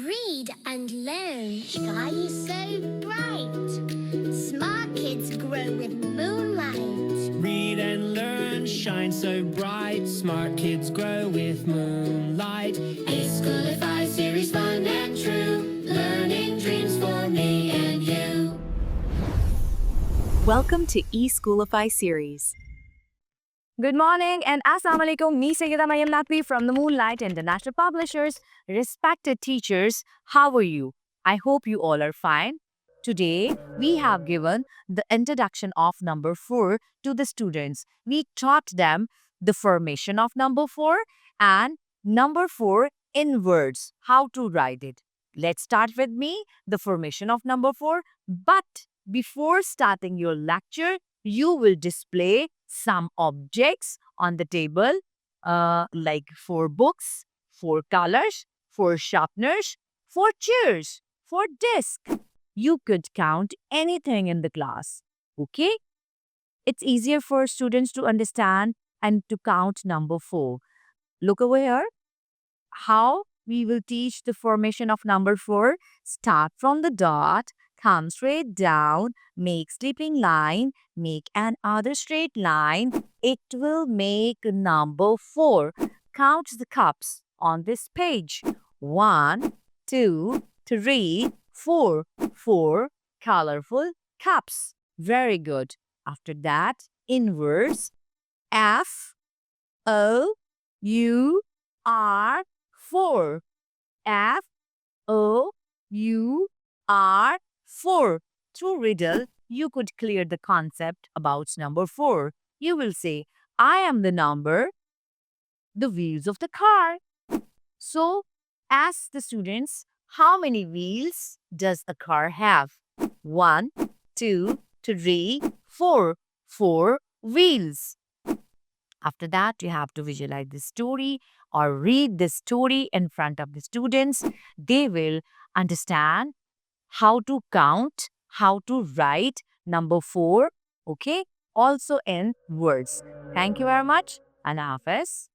Read and learn, shine so bright. Smart kids grow with moonlight. Read and learn, shine so bright. Smart kids grow with moonlight. eSchoolify series, fun and true. Learning dreams for me and you. Welcome to eSchoolify series. Good morning and Assalamu alaikum. Me Sayyida Maryam Naqvi from the Moonlight International Publishers. Respected teachers, how are you? I hope you all are fine. Today, we have given the introduction of number 4 to the students. We taught them the formation of number 4 and number 4 in words, how to write it. Let's start with me, the formation of number 4. But before starting your lecture, you will display some objects on the table like 4 books, 4 colors, 4 sharpeners, 4 chairs, 4 desks. You could count anything in the class. Okay? It's easier for students to understand and to count number 4. Look over here. How we will teach the formation of number 4. Start from the dot, come straight down, make sleeping line, make another straight line. It will make number 4. Count the cups on this page. 1, 2, 3, 4. 4 colorful cups. Very good. After that, inverse F, O, U, R, 4. F, O, U, R, 4. Through riddle, you could clear the concept about number 4. You will say, I am the number, the wheels of the car. So, ask the students, how many wheels does a car have? 1, 2, 3, 4. 4 wheels. After that, you have to visualize the story or read the story in front of the students. They will understand how to count, how to write number 4, okay? Also in words. Thank you very much. Allah Hafiz.